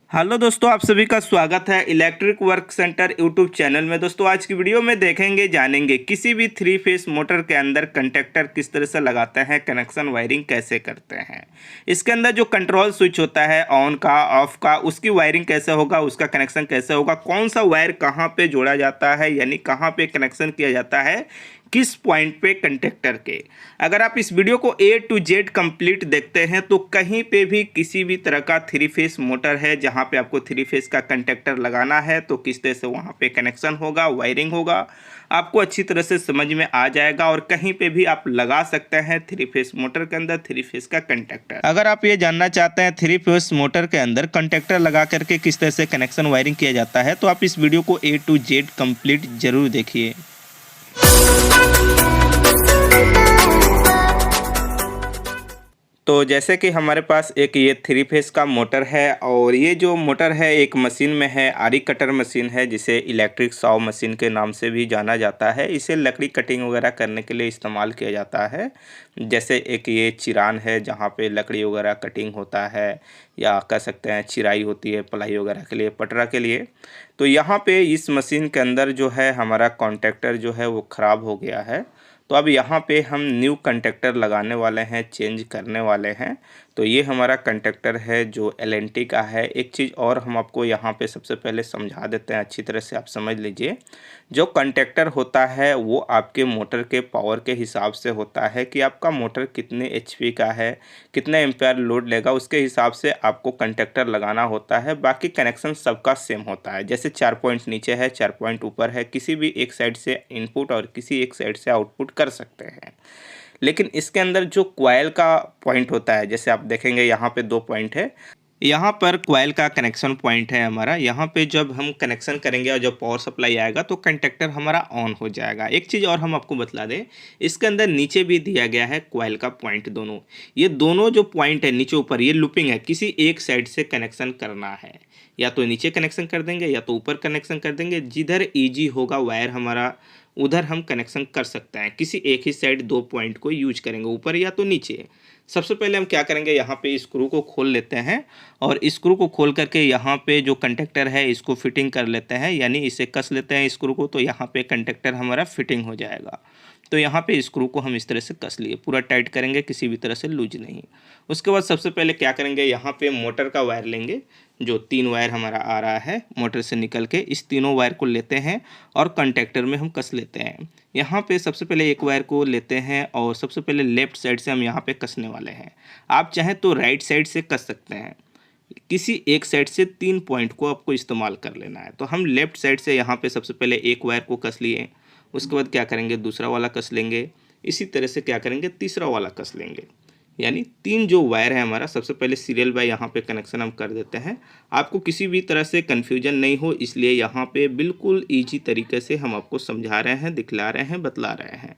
Hello दोस्तों, आप सभी का स्वागत है electric work centre YouTube channel में। दोस्तों आज की वीडियो में देखेंगे जानेंगे किसी भी थ्री फेस मोटर के अंदर कंडक्टर किस तरह से लगाते हैं, कनेक्शन वायरिंग कैसे करते हैं, इसके अंदर जो कंट्रोल स्विच होता है ऑन का ऑफ का, उसकी वायरिंग कैसे होगा, उसका कनेक्शन कैसे होगा, कौन सा वायर कहाँ पे जोड़ा जाता है यानी कहाँ पे कनेक्शन किया जाता है, किस पॉइंट पे कंडक्टर के। अगर आप इस वीडियो को ए टू जेड कंप्लीट देखते हैं तो कहीं पे भी किसी भी तरह का थ्री फेस मोटर है जहां पे आपको थ्री फेस का कंडक्टर लगाना है तो किस तरह से वहां पे कनेक्शन होगा, वायरिंग होगा, आपको अच्छी तरह से समझ में आ जाएगा। और कहीं पे भी आप लगा सकते हैं थ्री फेस मोटर के अंदर थ्री फेस का कंडक्टर। अगर आप ये जानना चाहते हैं थ्री फेस मोटर के अंदर कंडक्टर लगा करके किस तरह से कनेक्शन वायरिंग किया जाता है तो आप इस वीडियो को ए टू जेड कंप्लीट जरूर देखिए। तो जैसे कि हमारे पास एक ये थ्री फेस का मोटर है और ये जो मोटर है एक मशीन में है, आरी कटर मशीन है जिसे इलेक्ट्रिक सॉ मशीन के नाम से भी जाना जाता है। इसे लकड़ी कटिंग वगैरह करने के लिए इस्तेमाल किया जाता है। जैसे एक ये चिरान है जहाँ पे लकड़ी वगैरह कटिंग होता है या कह सकते हैं चिराई होती है पलाई वगैरह के लिए, पटरा के लिए। तो यहाँ पे इस मशीन के अंदर जो है हमारा कॉन्टैक्टर जो है वो ख़राब हो गया है। तो अब यहाँ पे हम न्यू कंडक्टर लगाने वाले हैं, चेंज करने वाले हैं। तो ये हमारा कंडक्टर है जो एलएनटी का है। एक चीज़ और हम आपको यहाँ पे सबसे पहले समझा देते हैं, अच्छी तरह से आप समझ लीजिए। जो कंडक्टर होता है वो आपके मोटर के पावर के हिसाब से होता है कि आपका मोटर कितने एचपी का है, कितने एम्पेयर लोड लेगा, उसके हिसाब से आपको कंडक्टर लगाना होता है। बाकी कनेक्शन सबका सेम होता है। जैसे 4 पॉइंट नीचे है, 4 पॉइंट ऊपर है, किसी भी एक साइड से इनपुट और किसी एक साइड से आउटपुट कर सकते हैं। लेकिन इसके अंदर जो कॉइल का पॉइंट होता है, जैसे आप देखेंगे यहाँ पे 2 पॉइंट है, यहाँ पर कॉइल का कनेक्शन पॉइंट है हमारा। यहाँ पे जब हम कनेक्शन करेंगे और जब पावर सप्लाई आएगा तो कंडक्टर हमारा ऑन हो जाएगा। एक चीज़ और हम आपको बतला दें, इसके अंदर नीचे भी दिया गया है कॉइल का पॉइंट। दोनों ये दोनों जो पॉइंट है नीचे ऊपर, ये लूपिंग है, किसी एक साइड से कनेक्शन करना है, या तो नीचे कनेक्शन कर देंगे या तो ऊपर कनेक्शन कर देंगे। जिधर ईजी होगा वायर हमारा उधर हम कनेक्शन कर सकते हैं। किसी एक ही साइड 2 पॉइंट को यूज करेंगे, ऊपर या तो नीचे। सबसे पहले हम क्या करेंगे, यहाँ पे स्क्रू को खोल लेते हैं और स्क्रू को खोल करके यहाँ पे जो कंडक्टर है इसको फिटिंग कर लेते हैं, यानी इसे कस लेते हैं स्क्रू को, तो यहाँ पे कंडक्टर हमारा फिटिंग हो जाएगा। तो यहाँ पे स्क्रू को हम इस तरह से कस लिए, पूरा टाइट करेंगे, किसी भी तरह से लूज नहीं। उसके बाद सबसे पहले क्या करेंगे, यहाँ पे मोटर का वायर लेंगे। जो 3 वायर हमारा आ रहा है मोटर से निकल के, इस तीनों वायर को लेते हैं और कंडक्टर में हम कस लेते हैं। यहाँ पे सबसे पहले एक वायर को लेते हैं और सबसे पहले लेफ्ट साइड से हम यहाँ पे कसने वाले हैं। आप चाहें तो राइट साइड से कस सकते हैं। किसी एक साइड से 3 पॉइंट को आपको इस्तेमाल कर लेना है। तो हम लेफ्ट साइड से यहाँ पे सबसे पहले एक वायर को कस लिए, उसके बाद क्या करेंगे दूसरा वाला कस लेंगे, इसी तरह से क्या करेंगे तीसरा वाला कस लेंगे। यानी 3 जो वायर है हमारा, सबसे पहले सीरियल बाय यहाँ पे कनेक्शन हम कर देते हैं। आपको किसी भी तरह से कन्फ्यूजन नहीं हो इसलिए यहाँ पे बिल्कुल ईजी तरीके से हम आपको समझा रहे हैं, दिखला रहे हैं, बतला रहे हैं।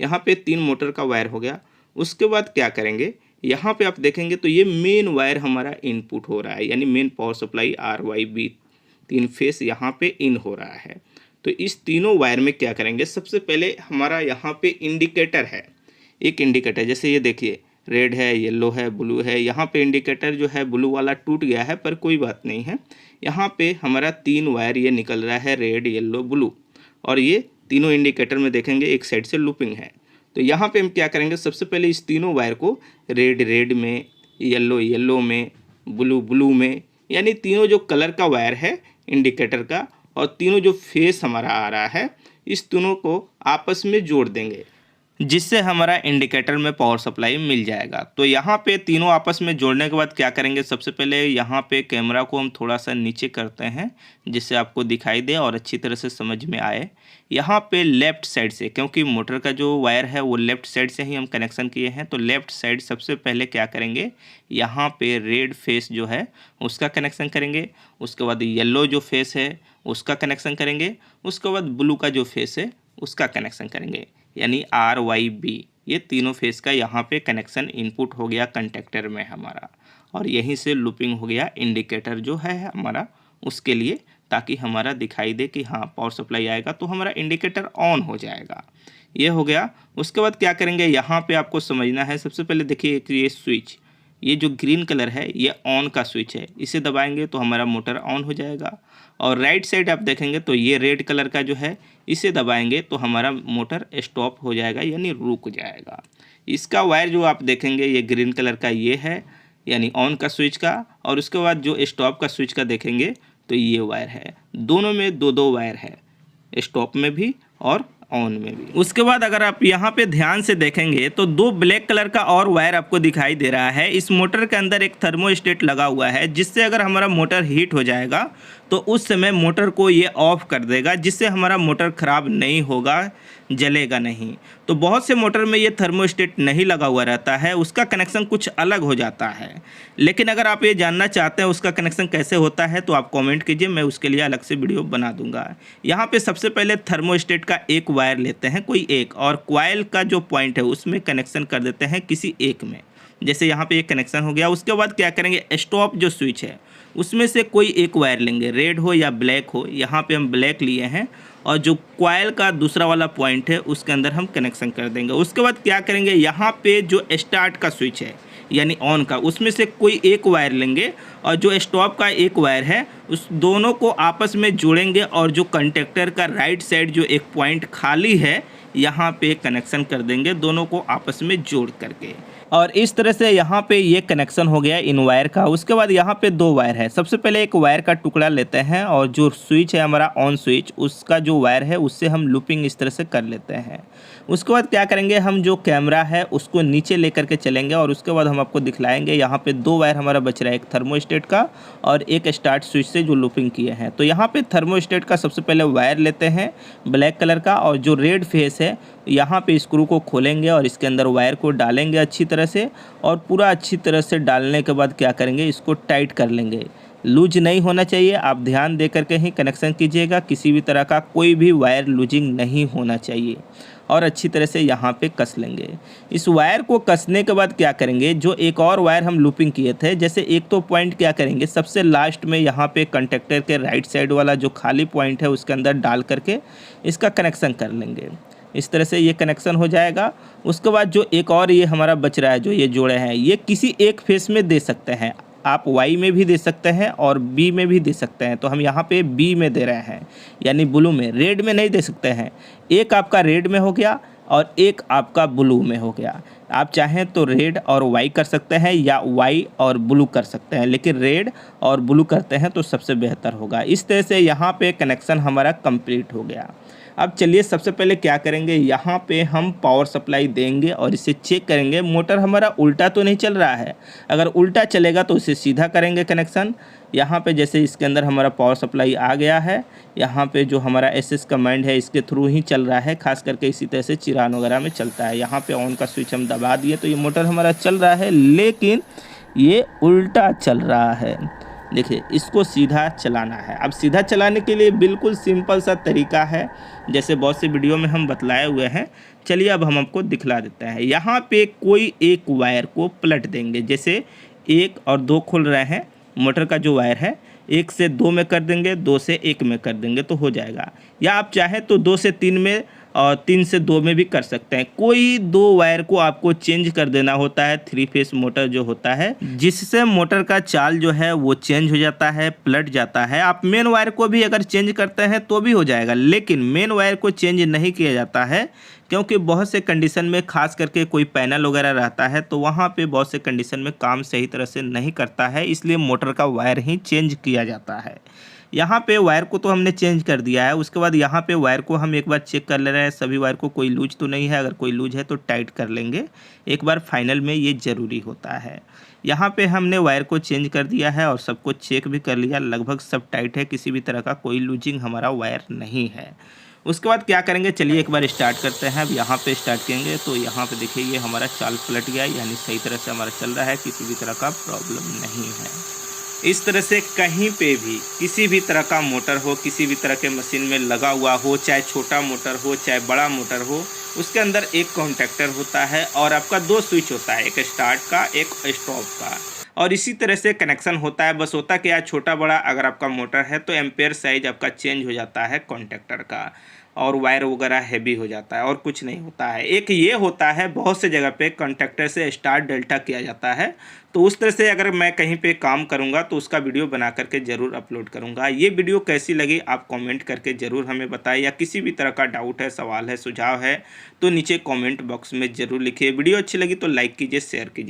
यहाँ पे 3 मोटर का वायर हो गया। उसके बाद क्या करेंगे, यहाँ पे आप देखेंगे तो ये मेन वायर हमारा इनपुट हो रहा है, यानी main power supply RYB 3 face यहाँ पे इन हो रहा है। तो इस तीनों वायर में क्या करेंगे, सबसे पहले हमारा यहाँ पे इंडिकेटर है। एक इंडिकेटर जैसे ये देखिए, रेड है, येलो है, ब्लू है। यहाँ पे इंडिकेटर जो है ब्लू वाला टूट गया है पर कोई बात नहीं है। यहाँ पे हमारा 3 वायर ये निकल रहा है, रेड, येलो, ब्लू, और ये तीनों इंडिकेटर में देखेंगे एक साइड से लूपिंग है। तो यहाँ पे हम क्या करेंगे, सबसे पहले इस तीनों वायर को रेड रेड में, येलो येलो में, ब्लू ब्लू में, यानी तीनों जो कलर का वायर है इंडिकेटर का और तीनों जो फेस हमारा आ रहा है, इस तीनों को आपस में जोड़ देंगे जिससे हमारा इंडिकेटर में पावर सप्लाई मिल जाएगा। तो यहाँ पे तीनों आपस में जोड़ने के बाद क्या करेंगे, सबसे पहले यहाँ पे कैमरा को हम थोड़ा सा नीचे करते हैं जिससे आपको दिखाई दे और अच्छी तरह से समझ में आए। यहाँ पे लेफ़्ट साइड से, क्योंकि मोटर का जो वायर है वो लेफ़्ट साइड से ही हम कनेक्शन किए हैं, तो लेफ़्ट साइड सबसे पहले क्या करेंगे, यहाँ पे रेड फेस जो है उसका कनेक्शन करेंगे। उसके बाद येलो जो फेस है उसका कनेक्शन करेंगे। उसके बाद ब्लू का जो फेस है उसका कनेक्शन करेंगे, यानी RYB। ये तीनों फेस का यहाँ पे कनेक्शन इनपुट हो गया कंडक्टर में हमारा, और यहीं से लूपिंग हो गया इंडिकेटर जो है हमारा उसके लिए, ताकि हमारा दिखाई दे कि हाँ पावर सप्लाई आएगा तो हमारा इंडिकेटर ऑन हो जाएगा। ये हो गया। उसके बाद क्या करेंगे, यहाँ पे आपको समझना है, सबसे पहले देखिए एक ये स्विच, ये जो ग्रीन कलर है ये ऑन का स्विच है, इसे दबाएंगे तो हमारा मोटर ऑन हो जाएगा। और राइट साइड आप देखेंगे तो ये रेड कलर का जो है इसे दबाएंगे तो हमारा मोटर स्टॉप हो जाएगा यानी रुक जाएगा। इसका वायर जो आप देखेंगे ये ग्रीन कलर का ये है यानी ऑन का स्विच का, और उसके बाद जो स्टॉप का स्विच का देखेंगे तो ये वायर है। दोनों में दो दो वायर है, स्टॉप में भी और ऑन में भी। उसके बाद अगर आप यहाँ पे ध्यान से देखेंगे तो दो ब्लैक कलर का और वायर आपको दिखाई दे रहा है। इस मोटर के अंदर एक थर्मोस्टेट लगा हुआ है, जिससे अगर हमारा मोटर हीट हो जाएगा तो उस समय मोटर को ये ऑफ कर देगा, जिससे हमारा मोटर ख़राब नहीं होगा, जलेगा नहीं। तो बहुत से मोटर में ये थर्मोस्टेट नहीं लगा हुआ रहता है, उसका कनेक्शन कुछ अलग हो जाता है। लेकिन अगर आप ये जानना चाहते हैं उसका कनेक्शन कैसे होता है तो आप कमेंट कीजिए, मैं उसके लिए अलग से वीडियो बना दूंगा। यहाँ पे सबसे पहले थर्मोस्टेट का एक वायर लेते हैं कोई एक, और कॉइल का जो पॉइंट है उसमें कनेक्शन कर देते हैं किसी एक में। जैसे यहाँ पे एक कनेक्शन हो गया। उसके बाद क्या करेंगे, स्टॉप जो स्विच है उसमें से कोई एक वायर लेंगे, रेड हो या ब्लैक हो। यहाँ पे हम ब्लैक लिए हैं, और जो कॉइल का दूसरा वाला पॉइंट है उसके अंदर हम कनेक्शन कर देंगे। उसके बाद क्या करेंगे, यहाँ पे जो स्टार्ट का स्विच है यानी ऑन का, उसमें से कोई एक वायर लेंगे, और जो स्टॉप का एक वायर है उस दोनों को आपस में जोड़ेंगे, और जो कंडक्टर का राइट साइड जो एक पॉइंट खाली है यहाँ पे कनेक्शन कर देंगे, दोनों को आपस में जोड़ करके। और इस तरह से यहाँ पे ये कनेक्शन हो गया इन वायर का। उसके बाद यहाँ पे दो वायर है। सबसे पहले एक वायर का टुकड़ा लेते हैं, और जो स्विच है हमारा ऑन स्विच, उसका जो वायर है उससे हम लूपिंग इस तरह से कर लेते हैं। उसके बाद क्या करेंगे, हम जो कैमरा है उसको नीचे लेकर के चलेंगे, और उसके बाद हम आपको दिखलाएंगे। यहाँ पे दो वायर हमारा बच रहा है, एक थर्मोस्टेट का और एक स्टार्ट स्विच से जो लूपिंग किए हैं। तो यहाँ पे थर्मोस्टेट का सबसे पहले वायर लेते हैं ब्लैक कलर का, और जो रेड फेस है यहाँ पे स्क्रू को खोलेंगे और इसके अंदर वायर को डालेंगे अच्छी तरह से, और पूरा अच्छी तरह से डालने के बाद क्या करेंगे, इसको टाइट कर लेंगे। लूज नहीं होना चाहिए, आप ध्यान दे करके ही कनेक्शन कीजिएगा, किसी भी तरह का कोई भी वायर लूजिंग नहीं होना चाहिए। और अच्छी तरह से यहाँ पे कस लेंगे। इस वायर को कसने के बाद क्या करेंगे, जो एक और वायर हम लूपिंग किए थे, जैसे एक तो पॉइंट क्या करेंगे, सबसे लास्ट में यहाँ पे कंडक्टर के राइट साइड वाला जो खाली पॉइंट है उसके अंदर डाल करके इसका कनेक्शन कर लेंगे। इस तरह से ये कनेक्शन हो जाएगा। उसके बाद जो एक और ये हमारा बच रहा है, जो ये जोड़े हैं, ये किसी एक फेस में दे सकते हैं। आप वाई में भी दे सकते हैं और बी में भी दे सकते हैं। तो हम यहाँ पे बी में दे रहे हैं यानी ब्लू में, रेड में नहीं दे सकते हैं। एक आपका रेड में हो गया और एक आपका ब्लू में हो गया। आप चाहें तो रेड और वाई कर सकते हैं या वाई और ब्लू कर सकते हैं, लेकिन रेड और ब्लू करते हैं तो सबसे बेहतर होगा। इस तरह से यहाँ पे कनेक्शन हमारा कंप्लीट हो गया। अब चलिए सबसे पहले क्या करेंगे, यहाँ पे हम पावर सप्लाई देंगे और इसे चेक करेंगे मोटर हमारा उल्टा तो नहीं चल रहा है। अगर उल्टा चलेगा तो इसे सीधा करेंगे कनेक्शन। यहाँ पे जैसे इसके अंदर हमारा पावर सप्लाई आ गया है, यहाँ पे जो हमारा एसएस कमांड है इसके थ्रू ही चल रहा है, खास करके इसी तरह से चिरान वगैरह में चलता है। यहाँ पे ऑन का स्विच हम दबा दिए तो ये मोटर हमारा चल रहा है, लेकिन ये उल्टा चल रहा है। देखिए, इसको सीधा चलाना है। अब सीधा चलाने के लिए बिल्कुल सिंपल सा तरीका है, जैसे बहुत से वीडियो में हम बतलाए हुए हैं। चलिए अब हम आपको दिखला देते हैं। यहाँ पे कोई एक वायर को पलट देंगे, जैसे 1 और 2 खुल रहे हैं, मोटर का जो वायर है 1 से 2 में कर देंगे, 2 से 1 में कर देंगे तो हो जाएगा। या आप चाहें तो 2 से 3 में और 3 से 2 में भी कर सकते हैं। कोई 2 वायर को आपको चेंज कर देना होता है, 3 फेस मोटर जो होता है, जिससे मोटर का चाल जो है वो चेंज हो जाता है, पलट जाता है। आप मेन वायर को भी अगर चेंज करते हैं तो भी हो जाएगा, लेकिन मेन वायर को चेंज नहीं किया जाता है, क्योंकि बहुत से कंडीशन में, खास करके कोई पैनल वगैरह रहता है तो वहाँ पे बहुत से कंडीशन में काम सही तरह से नहीं करता है, इसलिए मोटर का वायर ही चेंज किया जाता है। यहाँ पे वायर को तो हमने चेंज कर दिया है। उसके बाद यहाँ पे वायर को हम एक बार चेक कर ले रहे हैं, सभी वायर को कोई लूज तो नहीं है। अगर कोई लूज है तो टाइट कर लेंगे एक बार, फाइनल में ये ज़रूरी होता है। यहाँ पे हमने वायर को चेंज कर दिया है और सबको चेक भी कर लिया, लगभग सब टाइट है, किसी भी तरह का कोई लूजिंग हमारा वायर नहीं है। उसके बाद क्या करेंगे, चलिए एक बार स्टार्ट करते हैं। अब यहाँ पे स्टार्ट करेंगे तो यहाँ पे देखिए ये हमारा चाल पलट गया, यानी सही तरह से हमारा चल रहा है, किसी भी तरह का प्रॉब्लम नहीं है। इस तरह से कहीं पे भी किसी भी तरह का मोटर हो, किसी भी तरह के मशीन में लगा हुआ हो, चाहे छोटा मोटर हो चाहे बड़ा मोटर हो, उसके अंदर एक कॉन्टैक्टर होता है और आपका 2 स्विच होता है, एक स्टार्ट का एक स्टॉप का, और इसी तरह से कनेक्शन होता है। बस होता क्या है, छोटा बड़ा अगर आपका मोटर है तो एम्पेयर साइज आपका चेंज हो जाता है कॉन्टैक्टर का। और वायर वगैरह हैवी हो जाता है और कुछ नहीं होता है। एक ये होता है बहुत से जगह पे कॉन्टैक्टर से स्टार डेल्टा किया जाता है, तो उस तरह से अगर मैं कहीं पे काम करूँगा तो उसका वीडियो बना करके ज़रूर अपलोड करूँगा। ये वीडियो कैसी लगी आप कमेंट करके ज़रूर हमें बताएं, या किसी भी तरह का डाउट है, सवाल है, सुझाव है तो नीचे कमेंट बॉक्स में ज़रूर लिखिए। वीडियो अच्छी लगी तो लाइक कीजिए, शेयर कीजिए।